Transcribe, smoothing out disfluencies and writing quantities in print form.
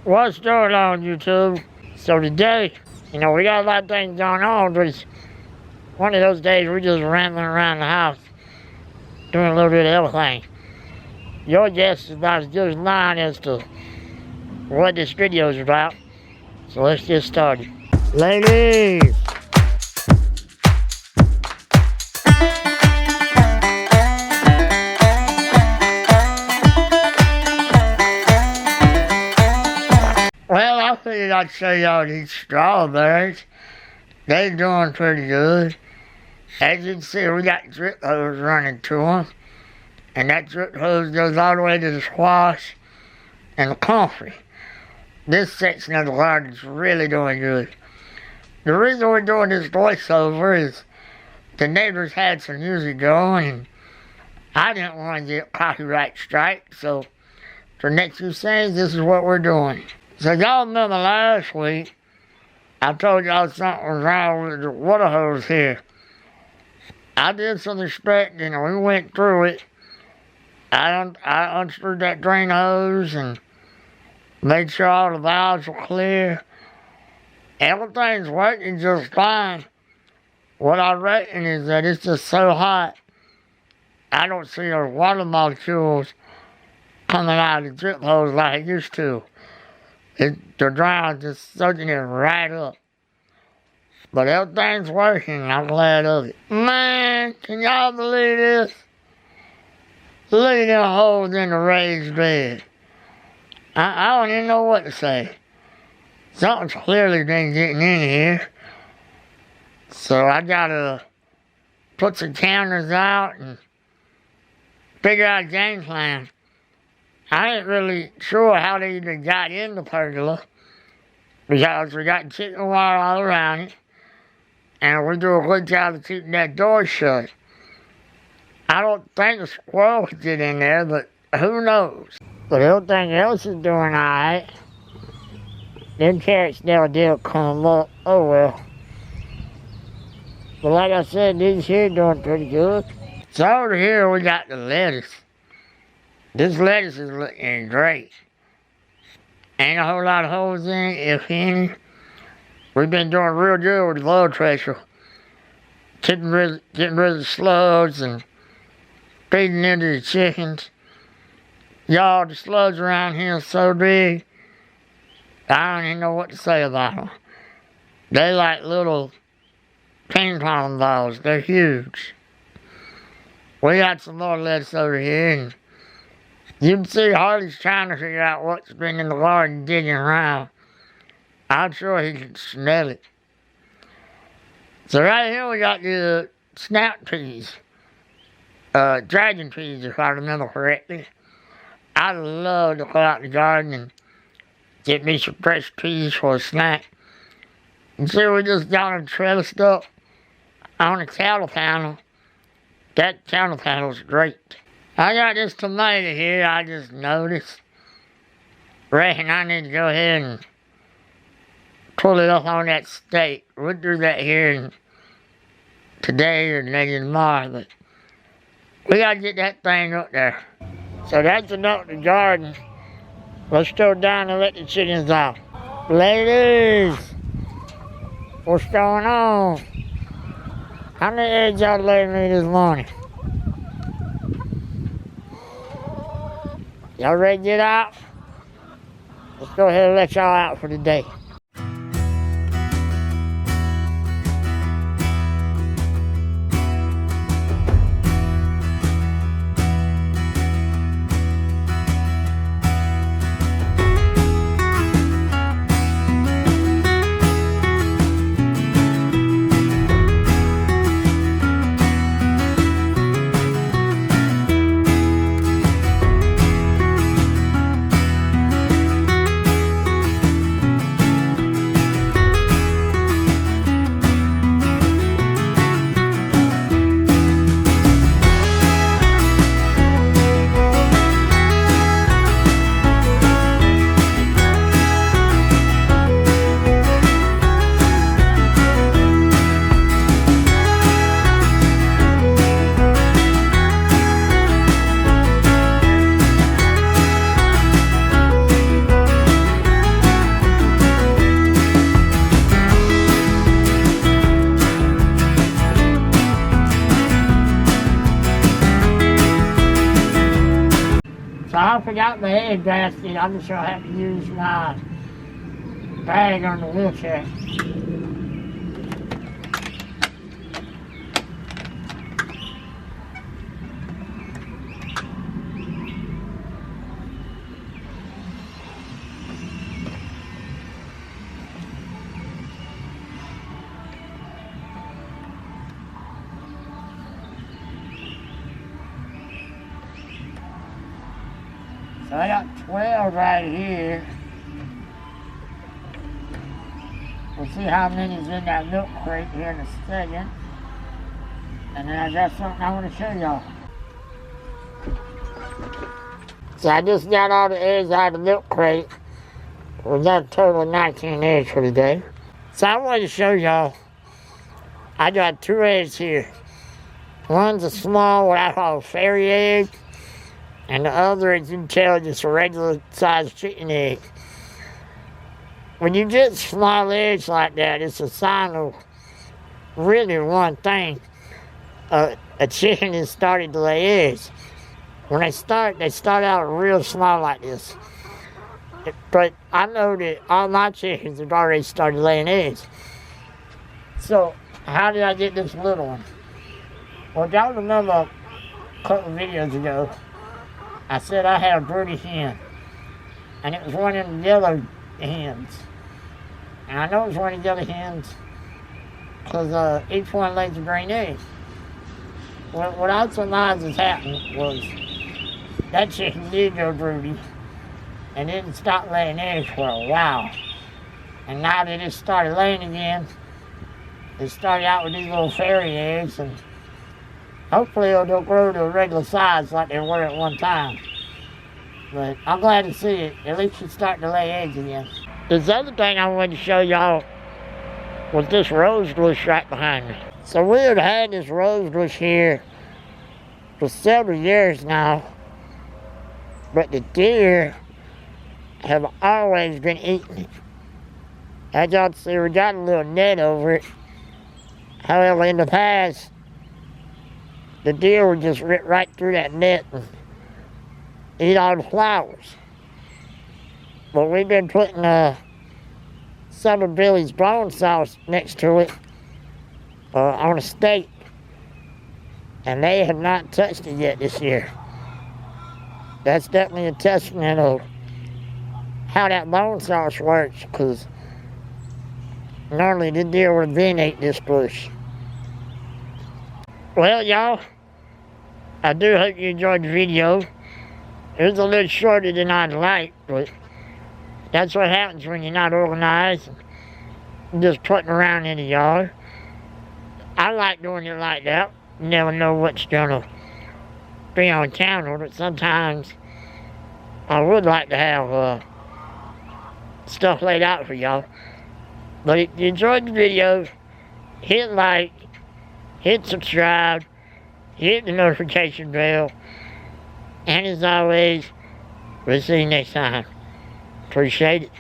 What's going on, YouTube? So today, we got a lot of things going on, but it's one of those days we're just rambling around the house, doing a little bit of everything. Your guess is about as good as mine as to what this video is about. So let's get started. Ladies! Well, I figured I'd show y'all these strawberries. They're doing pretty good. As you can see, we got drip hose running to them. And that drip hose goes all the way to the squash and the comfrey. This section of the garden is really doing good. The reason we're doing this voiceover is the neighbors had some music going and I didn't want to get copyright strike, so for the next few scenes, this is what we're doing. So y'all remember last week, I told y'all something was wrong with the water hose here. I did some inspecting and we went through it. I unscrewed that drain hose and made sure all the valves were clear. Everything's working just fine. What I reckon is that it's just so hot, I don't see those water molecules coming out of the drip hose like it used to. The drown's just soaking it right up. But everything's working, I'm glad of it. Man, can y'all believe this? Look at them holes in the raised bed. I don't even know what to say. Something's clearly been getting in here. So I gotta put some cameras out and figure out a game plan. I ain't really sure how they even got in the pergola because we got chicken wire all around it and we do a good job of keeping that door shut. I don't think a squirrel could get in there, but who knows? But everything else is doing alright. Them carrots never did come up, oh well. But like I said, these here doing pretty good. So over here we got the lettuce. This lettuce is looking great. Ain't a whole lot of holes in it, if any. We've been doing real good with the blood pressure. Getting rid of the slugs and feeding into the chickens. Y'all, the slugs around here are so big, I don't even know what to say about them. They like little ping pong balls. They're huge. We got some more lettuce over here, and you can see Harley's trying to figure out what's been in the garden digging around. I'm sure he can smell it. So right here we got the snap peas. Dragon peas, if I remember correctly. I love to go out in the garden and get me some fresh peas for a snack. You see, we just got them trellised up on the cattle panel. That cattle panel's great. I got this tomato here I just noticed. Reckon I need to go ahead and pull it up on that stake. We'll do that here today or maybe tomorrow, but we gotta get that thing up there. So that's enough of the garden. Let's go down and let the chickens out. Ladies, what's going on? How many eggs y'all laid me this morning? Y'all ready to get out? Let's go ahead and let y'all out for the day. forgot my egg basket. I'm just gonna have to use my bag on the wheelchair. So I got 12 right here. We'll see how many's in that milk crate here in a second. And then I got something I want to show y'all. So I just got all the eggs out of the milk crate. We got a total of 19 eggs for today. So I wanted to show y'all, I got 2 eggs here. One's a small, what I call a fairy egg. And the other, as you can tell, just a regular sized chicken egg. When you get small eggs like that, it's a sign of really one thing. A chicken is starting to lay eggs. When they start out real small like this. But I know that all my chickens have already started laying eggs. So, how did I get this little one? Well, y'all remember a couple of videos ago, I said I had a broody hen, and it was one of the yellow hens. And I know it was one of the yellow hens because each one lays a green egg. Well, what I surmised has happened was that chicken did go broody and didn't stop laying eggs for a while. And now that it started laying again, it started out with these little fairy eggs, and hopefully they'll grow to a regular size like they were at one time. But I'm glad to see it. At least it's starting to lay eggs again. This other thing I wanted to show y'all was this rose bush right behind me. So we have had this rose bush here for several years now, but the deer have always been eating it. As y'all can see, we got a little net over it. However, in the past, the deer would just rip right through that net and eat all the flowers. But we've been putting some of Billy's bone sauce next to it on a steak, and they have not touched it yet this year. That's definitely a testament of how that bone sauce works, because normally the deer would have been ate this bush. Well, y'all, I do hope you enjoyed the video. It was a little shorter than I'd like, but that's what happens when you're not organized and just putting around in the yard. I like doing it like that. You never know what's gonna be on camera, but sometimes I would like to have stuff laid out for y'all. But if you enjoyed the video, hit like, hit subscribe, hit the notification bell, and as always, we'll see you next time. Appreciate it.